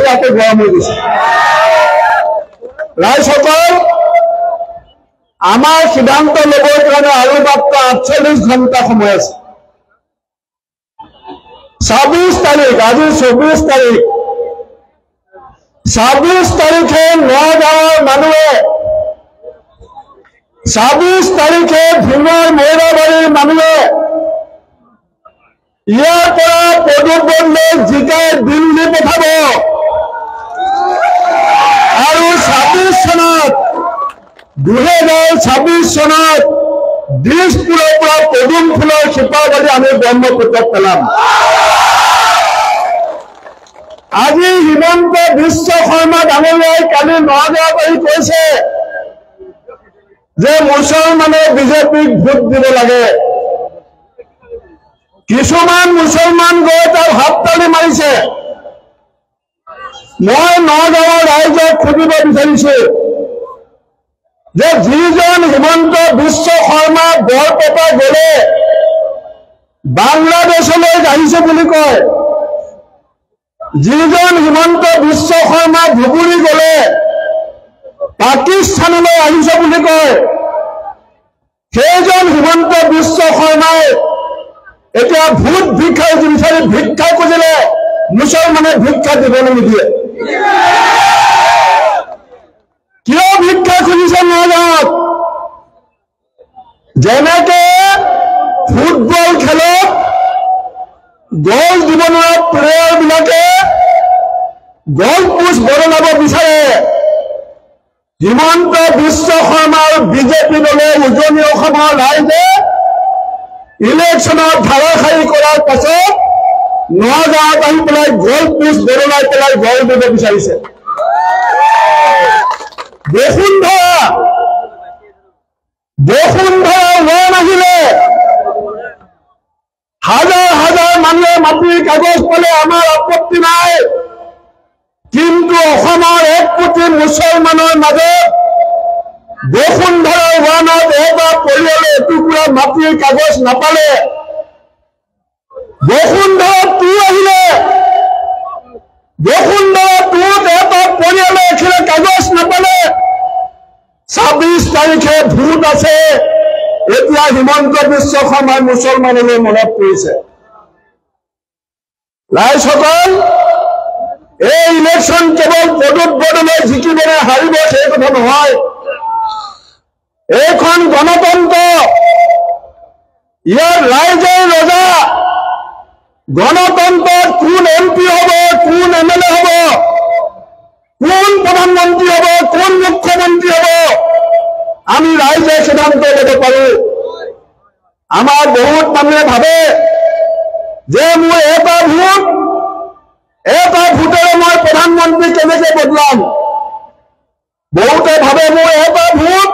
বেছিভাগে গৰম হৈ গৈছে। ৰাইজসকল, আমাৰ সিদ্ধান্ত ল'বৰ কাৰণে আৰু মাত্ৰ 48 ঘণ্টা সময় আছে। 26 তাৰিখ, আজি 24 তাৰিখ, 26 তাৰিখে নগাঁৱৰ মানুহে, 26 তাৰিখে ভীমৰ মৈৰাবাৰীৰ মানুহে ইয়াৰ পৰা প্ৰদীপ বৰদলৈক জিকাই দিল্লী পঠাব আৰু 2026 চনত দিছপুৰৰ পৰা পদুম ফুলৰ শিপাবাৰী আমি ব্ৰহ্মপুত্ৰত পেলাম। আজি হিমন্ত বিশ্ব শৰ্মা ডাঙৰীয়াই কালি নগাঁৱত আহি কৈছে যে মুছলমানে বিজেপিক ভোট দিব লাগে। কিছুমান মুছলমান গৈ তাৰ হাততালি মাৰিছে। মই নগাঁৱৰ ৰাইজক খুজিব বিচাৰিছো যে যিজন হিমন্ত বিশ্ব শৰ্মা বৰপেটা গলে বাংলাদেশলৈ আহিছে বুলি কয়, যিজন হিমন্ত বিশ্ব শৰ্মা ধুবুৰী গলে পাকিস্তানলৈ আহিছে বুলি কয়, সেইজন হিমন্ত বিশ্ব শৰ্মাই এতিয়া ভোট ভিক্ষাই বিচাৰি ভিক্ষা খুজিলে মুছলমানে ভিক্ষা দিবলৈ নিদিয়ে। কিয় ভিক্ষা খুজিছে নগাঁৱত? যেনেকে ফুটবল খেলত গল দিব নোৱাৰা প্লেয়াৰ বিলাকে গল পোষ্ট বদলাব বিচাৰে, হিমন্ত বিশ্ব শৰ্মা আৰু বিজেপি দলে উজনি অসমৰ ৰাইজে ইলেকশ্যনত ধাৰাসাৰী কৰাৰ পাছত নগাঁৱত আহি পেলাই গল পোষ্ট বদলাই পেলাই গল দিব বিচাৰিছে। বসুন্ধৰা লোন আহিলে হাজাৰ হাজাৰ মানুহে মাটিৰ কাগজ পালে, আমাৰ আপত্তি নাই। কিন্তু অসমৰ 1 কোটি মুছলমানৰ মাজত বসুন্ধৰা লোনত এটা পৰিয়ালে এটুকুৰা মাটিৰ কাগজ নাপালে। বসুন্ধৰা 2 আহিলে, বসুন্ধৰা 2ত এটা পৰিয়ালে এখিলা কাগজ নাপালে। 26 তাৰিখে ভোট আছে। এতিয়া হিমন্ত বিশ্ব শৰ্মাই মুছলমানলৈ মনত পৰিছে। ৰাইজসকল, এই ইলেকশ্যন কেৱল প্ৰদীপ বৰদলৈ জিকিবনে হাৰিব সেই কথা নহয়। এইখন গণতন্ত্ৰ, ইয়াৰ ৰাইজৰ ৰজা। গণতন্ত্ৰত কোন MP হ'ব, কোন MLA হ'ব, কোন প্ৰধানমন্ত্ৰী হ'ব, কোন মুখ্যমন্ত্ৰী হ'ব, আমি ৰাইজে সিদ্ধান্ত ল'ব পাৰো। আমাৰ বহুত মানুহে ভাবে যে মোৰ এটা ভোটেৰে মই প্ৰধানমন্ত্ৰী কেনেকে বদলাম। বহুতে ভাবে মোৰ এটা ভোট,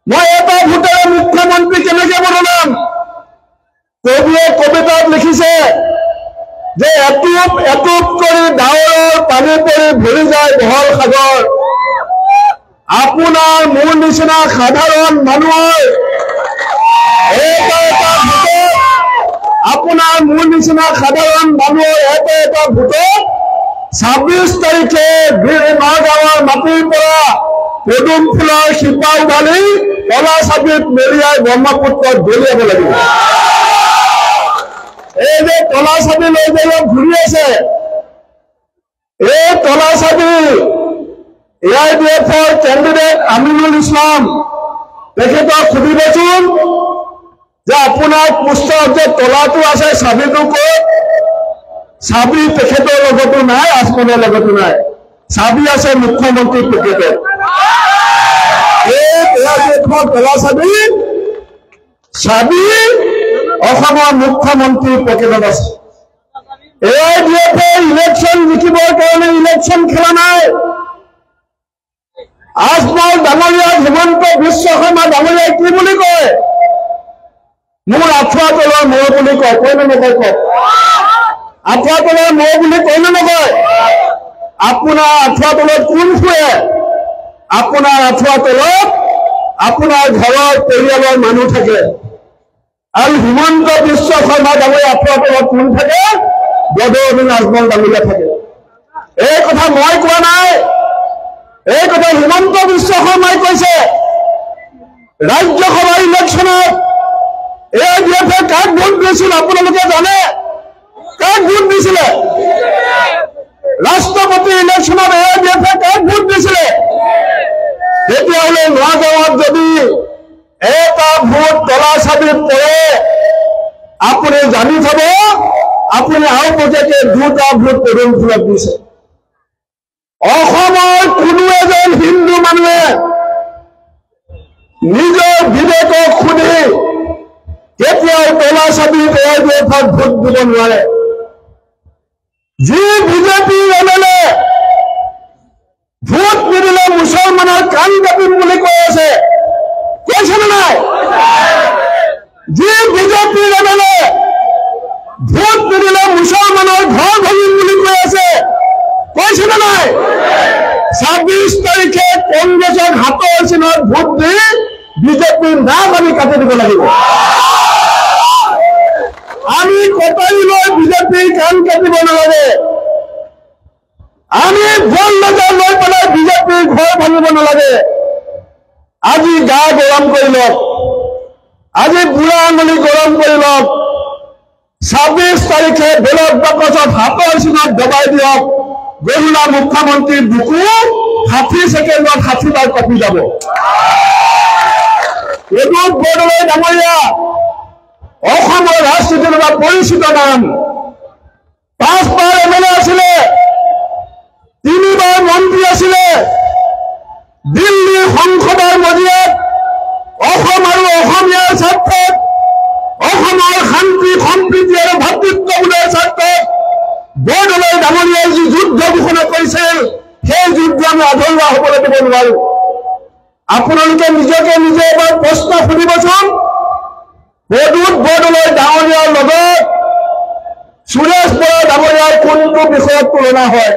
মই এটা ভোটেৰে মুখ্যমন্ত্ৰী কেনেকে বদলাম। কবিয়ে কবিতাত লিখিছে যে এটুপ এটুপ কৰি ডাৱৰৰ পানী পৰি ভৰি যায় বহল সাগৰ। আপোনাৰ মোৰ নিচিনা সাধাৰণ মানুহৰ এটা ভোটত, আপোনাৰ মোৰ নিচিনা সাধাৰণ মানুহৰ এটা ভোটত 26 তাৰিখে নগাঁৱৰ মাটিৰ পৰা পদুম ফুলৰ শিপা উঘালি কলা চাবিত মেৰিয়াই ব্ৰহ্মপুত্ৰত দলিয়াব লাগিব। এই যে কলা চাবি লৈ যে ঘূৰি আছে, এই কলা চাবি AIDFৰ কেণ্ডিডেট আমিনুল ইছলাম, তেখেতক সুধিবচোন যে আপোনাৰ পুস্তক যে তলাটো আছে চাবিটো ক'ত? চাবি তেখেতৰ লগতো নাই, আজমলৰ লগতো নাই। চাবি আছে মুখ্যমন্ত্ৰীৰ পকেটত। এই AIDFৰ তলা চাবি অসমৰ মুখ্যমন্ত্ৰীৰ পকেটত আছে। AIDFে ইলেকশ্যন জিকিবৰ কাৰণে ইলেকশ্যন খেলা নাই। আজমল ডাঙৰীয়া, হিমন্ত বিশ্ব শৰ্মা ডাঙৰীয়াই কি বুলি কয়? মোৰ আঁঠুৱা তলৰ মৌ বুলি কয়, কয় নে নকয়? কয় আঁঠুৱা তলৰ মৌ বুলি কয় নে নকয়? আপোনাৰ আঁঠুৱা তলত কোন শুৱে? আপোনাৰ আঁঠুৱা তলত আপোনাৰ ঘৰৰ পৰিয়ালৰ মানুহ থাকে। আৰু হিমন্ত বিশ্ব শৰ্মা ডাঙৰীয়া আঁঠুৱা তলত কোন থাকে? বদৰুদ্দিন আজমল ডাঙৰীয়া থাকে। এই কথা মই কোৱা নাই, এই কথা হিমন্ত বিশ্ব শৰ্মাই কৈছে। ৰাজ্যসভা ইলেকশ্যনত AIDF কাক ভোট দিছিল আপোনালোকে জানে? কাক ভোট দিছিলে? ৰাষ্ট্ৰপতি ইলেকশ্যনত AIDF কাক ভোট দিছিলে? তেতিয়াহ'লে নগাঁৱত যদি এটা ভোট তলা চাবিত পৰে, আপুনি জানি থব আপুনি আৰু পৰ্যায়তে দুটা ভোট পদুমফুলত দিছে। অসমৰ কোনো এজন হিন্দু মানুহে নিজৰ বিবেকক সুধি কেতিয়াও তলা চাবিত AIDFক ভোট দিব নোৱাৰে। যি বিজেপি MLA ভোট নিদিলে মুছলমানৰ কাণ কাটিম বুলি কৈ আছে, কৈছেনে নাই? যি বিজেপি MLA ভোট নিদিলে মুছলমানৰ ঘৰ ভাঙিম বুলি কৈ আছে, কৈছেনে নাই? 26 তাৰিখে কংগ্ৰেছক হাতৰ চিনত ভোট দি বিজেপিৰ নাক আমি কাটি দিব লাগিব। আমি কটাৰী লৈ বিজেপিৰ কাণ কাটিব নালাগে। আমি ভোট লৈ পেলাই বিজেপিৰ ঘৰ ভাঙিব নালাগে। আজি গা গৰম কৰি লওক, আজি বুঢ়া আঙুলি গৰম কৰি লওক। 26 তাৰিখে বেলট বাকচত হাতৰ চিনত দবাই দিয়ক। গহুলা মুখ্যমন্ত্ৰীৰ বুকু 60 ছেকেণ্ডত 60 বাৰ কপি যাব। প্ৰদ্যুৎ বৰদলৈ ডাঙৰীয়া অসমৰ ৰাজনীতিৰ এটা পৰিচিত নাম। 5 বাৰ MLA আছিলে, 3 বাৰ মন্ত্ৰী আছিলে। দিল্লী সংসদৰ মজিয়াত অসম আৰু অসমীয়াৰ স্বাৰ্থত, অসমৰ শান্তি সম্প্ৰীতি আৰু ভাতৃত্ববোধৰ স্বাৰ্থত বৰদলৈ ডাঙৰীয়াই যি যুদ্ধ ঘোষণা কৰিছিল, সেই যুদ্ধ আমি আধৰুৱা হ'বলৈ দিব নোৱাৰো। আপোনালোকে নিজকে নিজে এবাৰ প্ৰশ্ন সুধিবচোন, প্ৰদ্যুৎ বৰদলৈ ডাঙৰীয়াৰ লগত সুৰেশ বৰা ডাঙৰীয়াৰ কোনটো বিষয়ত তুলনা হয়?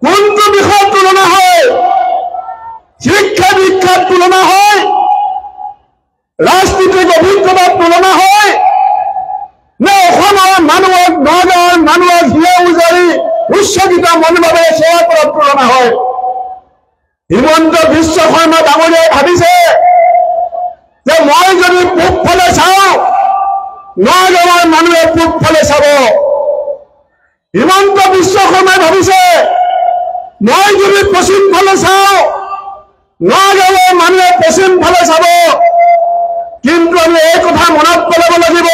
কোনটো বিষয়ত তুলনা হয়? শিক্ষা দীক্ষাত তুলনা হয়? ৰাজনীতিক অভিজ্ঞতাত তুলনা হয়? নে অসমৰ মানুহক, নগাঁৱৰ মানুহক হিয়া উজাৰি উচ্চকিত মনোভাৱেৰে সেৱা কৰাত তুলনা হয়? হিমন্ত বিশ্ব শৰ্মা ডাঙৰীয়াই ভাবিছে যে মই যদি পূব ফালে চাওঁ, নগাঁৱৰ মানুহে পূব ফালে চাব। হিমন্ত বিশ্ব শৰ্মাই ভাবিছে মই যদি পশ্চিম ফালে চাওঁ, নগাঁৱৰ মানুহে পশ্চিম ফালে চাব। কিন্তু আমি এই কথা মনত পেলাব লাগিব,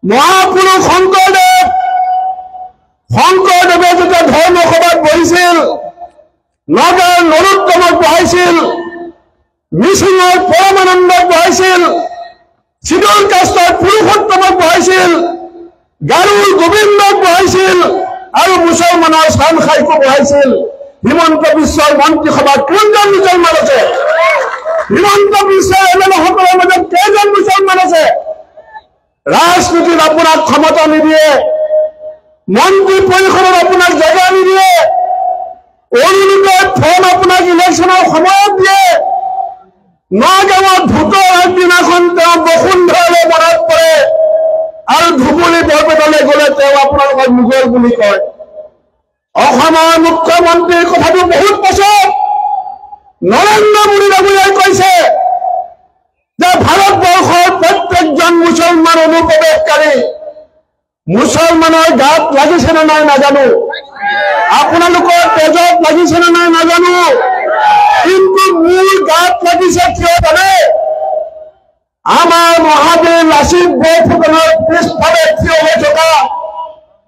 মহাপুৰুষ শংকৰদেৱে যেতিয়া ধৰ্মসভাত বহিছিল, নগাঁৱৰ নৰোত্তমক বহাইছিল, মিচিঙৰ পৰমানন্দক বহাইছিল, চিদুল কাষ্টৰ পুৰুষোত্তমক বহাইছিল, গাৰুৰ গোবিন্দক বহাইছিল আৰু মুছলমানৰ চানখাইকো বহাইছিল। হিমন্ত বিশ্বৰ মন্ত্ৰীসভাত কোনজন মুছলমান আছে? হিমন্ত বিশ্বৰ MLA সকলৰ মাজত কেইজন মুছলমান আছে? ৰাজনীতিত আপোনাক ক্ষমতা নিদিয়ে, মন্ত্ৰী পৰিষদত আপোনাক জেগা নিদিয়ে, অৰুণোদয় ফৰ্ম আপোনাক ইলেকশ্যনৰ সময়ত দিয়ে। নগাঁৱত ভোটৰ আগদিনাখন তেওঁ বসুন্ধৰালৈ মনত পৰে আৰু ধুবুৰী বৰপেটালৈ গ'লে তেওঁ আপোনালোকক মোগল বুলি কয়। অসমৰ মুখ্যমন্ত্ৰীৰ কথাটো বহুত পাছত নৰেন্দ্ৰ মোদী ডাঙৰীয়াই কৈছে যে ভাৰতবৰ্ষৰ প্ৰত্যেকজন মুছলমান অনুপ্ৰৱেশকাৰী মুছলমানৰ গাত লাগিছে নে নাই নাজানো, আপোনালোকৰ তেজত লাগিছে নে নাই নাজানো, কিন্তু মোৰ গাত লাগিছে কিয় জানে? আমাৰ মহাবীৰ লাচিত বৰফুকনৰ পিছফালে থিয় হৈ থকা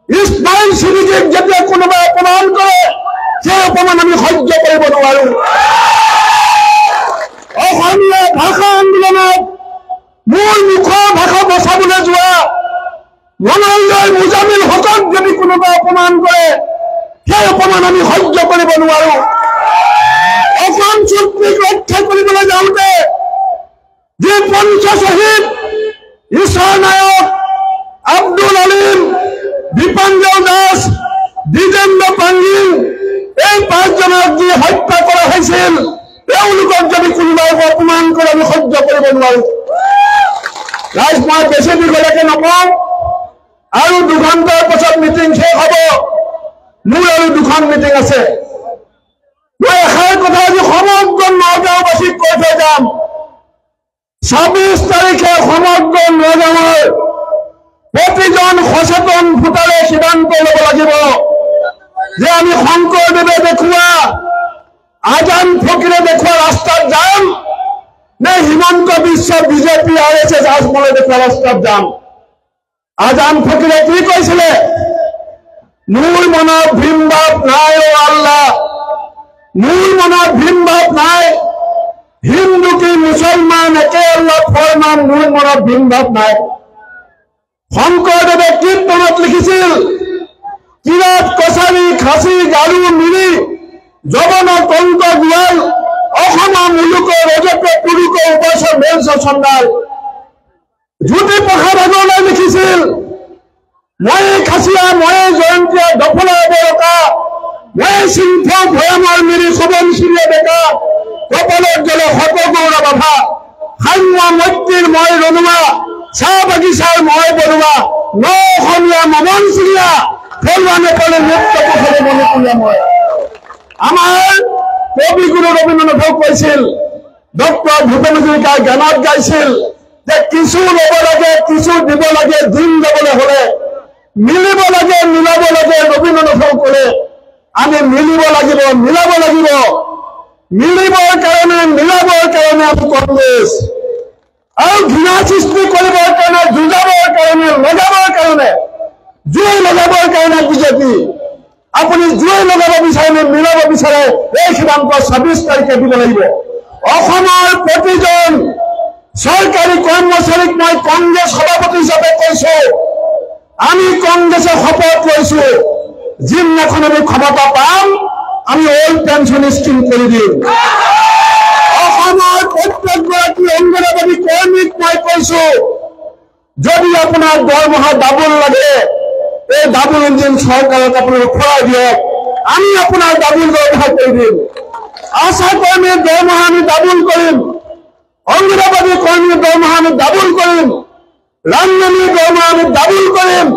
ইছমাইল ছিদ্দিকীক যেতিয়া কোনোবাই অপমান কৰে, সেই অপমান আমি সহ্য কৰিব নোৱাৰো। অসমীয়া ভাষা আন্দোলনত মোৰ মুখৰ ভাষা বচাবলৈ যোৱা মঙলদৈৰ মুজামিল হকক যদি কোনোবাই অপমান কৰে, সেই অপমান আমি সহ্য কৰিব নোৱাৰো। অসম চুক্তিক ৰক্ষা কৰিবলৈ যাওঁতে যি পঞ্চ শ্বহীদ ঈশ্বৰ নায়ক, আব্দুল আলিম, দীপাঞ্জন দাস, দ্বিজেন্দ্ৰ পাংগিং, এই 5 জনক যি হত্যা কৰা হৈছিল, তেওঁলোকক যদি কোনোবাই অপমান কৰে আমি সহ্য কৰিব নোৱাৰো। ৰাইজ, মই বেছি দীঘলীয়াকে নকওঁ আৰু 2 ঘণ্টাৰ পাছত মিটিং শেষ হ'ব। মোৰ আৰু দুখন মিটিং আছে মই এষাৰ কথা আজি সমগ্ৰ নগাঁওবাসীক কৈ থৈ যাম 26 তাৰিখে সমগ্ৰ নগাঁৱৰ প্ৰতিজন সচেতন ভোটাৰে সিদ্ধান্ত ল'ব লাগিব যে আমি শংকৰদেৱে দেখুওৱা আজান ফকীৰে দেখুওৱা ৰাস্তাত যাম নে হিমন্ত বিশ্ব বিজেপি RSS আজমলে দেখুওৱা ৰাস্তাত যাম আজান ফকীৰে কি কৈছিলে মোৰ মনত ভীম ভাৱ নাই অ আল্লাহ মোৰ মনত ভীম ভাৱ নাই হিন্দু কি মুছলমান একে আল্লাহ ফৰমান মোৰ মনত ভীম ভাৱ নাই শংকৰদেৱে কীৰ্তনত লিখিছিল কিৰাত কছাৰী খাচী গাৰু মিৰি যবন কংক গোৱাল অসমৰ মুলুক ৰজত পুৰুষ উপাস মেলছ চন্দাল জ্যোতিপ্ৰসাদ আগৰৱালাই লিখিছিল মই খাচিয়া মই জয়ন্তীয়া দফলা বৰকা মই সিংহ ভয়ামৰ মিৰি সোৱণশিৰীয়া ডেকা কপালত গলে শতগৌৰ বাভা সান্য মৈত্ৰীৰ মই ৰণুৱা চাহ বাগিচাৰ মই বৰুৱা ন অসমীয়া মমন চিৰিয়া ফলুৱা নেপালে নৃত্য কুশলে মণিপুৰীয়া মই আমাৰ কবিগুৰু ৰবীন্দ্ৰনাথে কৈছিল ডক্টৰ ভূপেন হাজৰিকাই গানত গাইছিল যে কিছু ল'ব লাগে কিছু দিব লাগে দিন যাবলৈ হলে মিলিব লাগে মিলাব লাগে ৰবীন্দ্ৰনাথে ক'লে আমি মিলিব লাগিব মিলাব লাগিব মিলিবৰ কাৰণে মিলাবৰ কাৰণে আমি কংগ্ৰেছ আৰু ঘৃণা সৃষ্টি কৰিবৰ কাৰণে যুঁজাবৰ কাৰণে লগাবৰ কাৰণে জুই লগাবৰ কাৰণে বিজেপি আপুনি জুই লগাব বিচাৰে নে মিলাব বিচাৰে এই সিদ্ধান্ত 26 তাৰিখে দিব লাগিব অসমৰ প্ৰতিজন চৰকাৰী কৰ্মচাৰীক মই কংগ্ৰেছ সভাপতি হিচাপে কৈছো আমি কংগ্ৰেছে শপত লৈছো যিদিনাখন আমি ক্ষমতা পাম আমি অল্ড পেঞ্চন স্কিম কৰি দিম অসমৰ প্ৰত্যেকগৰাকী অংগনবাদী কৰ্মীক মই কৈছো যদি আপোনাৰ দৰমহা ডাবল লাগে এই ডাবল ইঞ্জিন চৰকাৰক আপোনালোকে খুৱাই দিয়ক আমি আপোনাৰ ডাবল দৰমহা কৰি দিম আশা কৰ্মীৰ দৰমহা আমি ডাবল কৰিম অংগনবাদী কৰ্মীৰ দৰমহা আমি ডাবল কৰিম ৰান্ধনীৰ দৰমহা আমি ডাবল কৰিম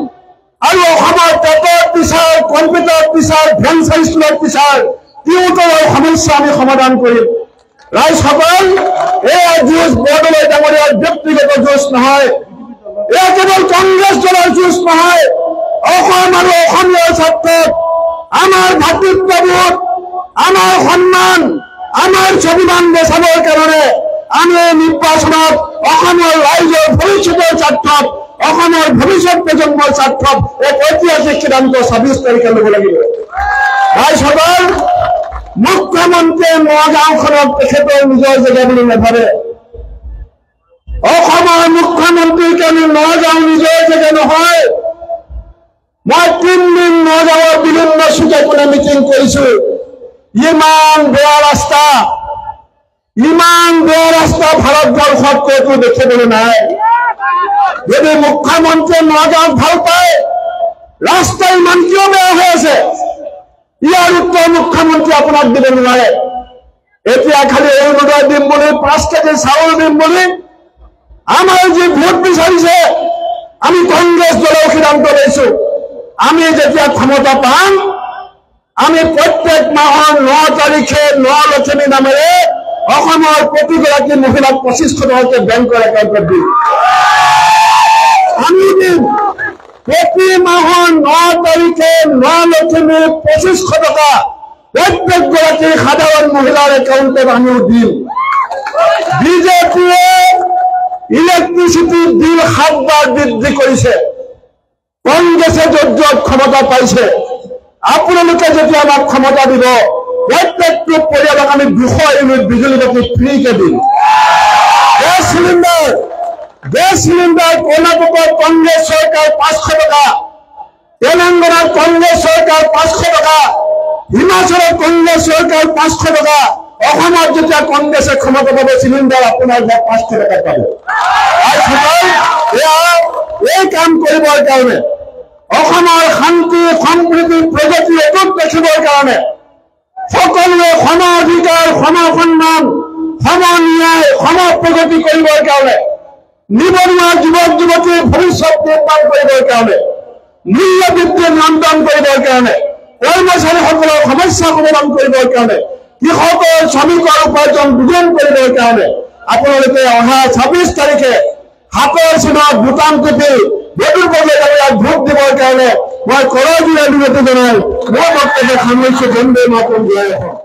আৰু অসমৰ টেটৰ টিচাৰ কম্পিউটাৰ টিচাৰ ভেঞ্চাৰ স্কুলৰ টিচাৰ টিউটৰৰ সমস্যা আমি সমাধান কৰিম ৰাইজসকল এয়া যুঁজ বৰদলৈ ডাঙৰীয়াৰ ব্যক্তিগত যুঁজ নহয় এয়া কেৱল কংগ্ৰেছ দলৰ যুঁজ নহয় অসম আৰু অসমীয়াৰ স্বাৰ্থত আমাৰ ভাতৃত্ববোধ আমাৰ সন্মান আমাৰ স্বাভিমান বচাবৰ কাৰণে আমি নিৰ্বাচনত অসমৰ ৰাইজৰ ভৱিষ্যতৰ স্বাৰ্থত অসমৰ ভৱিষ্যত প্ৰজন্মৰ স্বাৰ্থত এক ঐতিহাসিক সিদ্ধান্ত 26 তাৰিখে ল'ব লাগিব ৰাইজসকল মুখ্যমন্ত্ৰীয়ে নগাঁওখনক তেখেতৰ নিজৰ জেগা বুলি নাভাবে অসমৰ মুখ্যমন্ত্ৰীৰ কাৰণে নগাঁও নিজৰ জেগা নহয় মই 3 দিন নগাঁৱৰ বিভিন্ন চুকে কোণে মিটিং কৰিছো ইমান বেয়া ৰাস্তা ভাৰতবৰ্ষত ক'তো দেখিবলৈ নাই যদি মুখ্যমন্ত্ৰীয়ে নগাঁৱত ভাল পায় ৰাস্তা ইমান কিয় বেয়া হৈ আছে ইয়াৰ উত্তৰ মুখ্যমন্ত্ৰী আপোনাক দিব নোৱাৰে এতিয়া খালি অৰুণোদয় দিম বুলি 5 কেজি চাউল দিম বুলি আমাৰ যি ভোট বিচাৰিছে আমি কংগ্ৰেছ দলৰ সিদ্ধান্ত লৈছো আমি যেতিয়া ক্ষমতা পাম আমি প্ৰত্যেক মাহৰ 9 তাৰিখে 9 লক্ষ্মী নামেৰে অসমৰ প্ৰতিগৰাকী মহিলাক 2500 টকাকৈ বেংকৰ একাউণ্টত দিম আমি দিম প্ৰতি মাহৰ 9 তাৰিখে 9 লক্ষ্মী 2500 টকা প্ৰত্যেকগৰাকী সাধাৰণ মহিলাৰ একাউণ্টত আমিও দিম বিজেপিয়ে ইলেক্ট্ৰিচিটি বিল 7 বাৰ বৃদ্ধি কৰিছে কংগ্ৰেছে য'ত ক্ষমতা পাইছে আপোনালোকে যেতিয়া আমাক ক্ষমতা দিব প্ৰত্যেকটো পৰিয়ালক আমি 200 ইউনিট বিজুলী বাতি ফ্ৰীকে দিম গেছ চিলিণ্ডাৰ কৰ্ণাটকৰ কংগ্ৰেছ চৰকাৰ 500 টকা তেলেংগানাৰ কংগ্ৰেছ চৰকাৰ 500 টকা হিমাচলৰ কংগ্ৰেছ চৰকাৰ 500 টকা অসমত যেতিয়া কংগ্ৰেছে ক্ষমতা পাব চিলিণ্ডাৰ আপোনাৰ 500 টকা পাব এই কাম কৰিবৰ কাৰণে অসমৰ শান্তি সম্প্ৰীতি প্ৰগতি অটুট ৰাখিবৰ কাৰণে সকলোৱে সম অধিকাৰ সম সন্মান সম ন্যায় সম প্ৰগতি কৰিবৰ কাৰণে নিবনুৱা যুৱক যুৱতীৰ ভৱিষ্যত নিৰ্মাণ কৰিবৰ কাৰণে মূল্য বৃদ্ধি নিয়ন্ত্ৰণ কৰিবৰ কাৰণে কৰ্মচাৰীসকলৰ সমস্যা সমাধান কৰিবৰ কাৰণে, কৃষকৰ শ্ৰমিকৰ উপাৰ্জন দুগুণ কৰিবৰ কাৰণে আপোনালোকে অহা 26 তাৰিখে হাতৰ চিনত বুটাম টিপি ভোটৰ বাবে ভোট দিবৰ কাৰণে মই কৰজোৰে বিনতি জনাই মোৰ বক্তব্য সামৰিছোঁ। বন্দে মাতৰম। জয় অসম।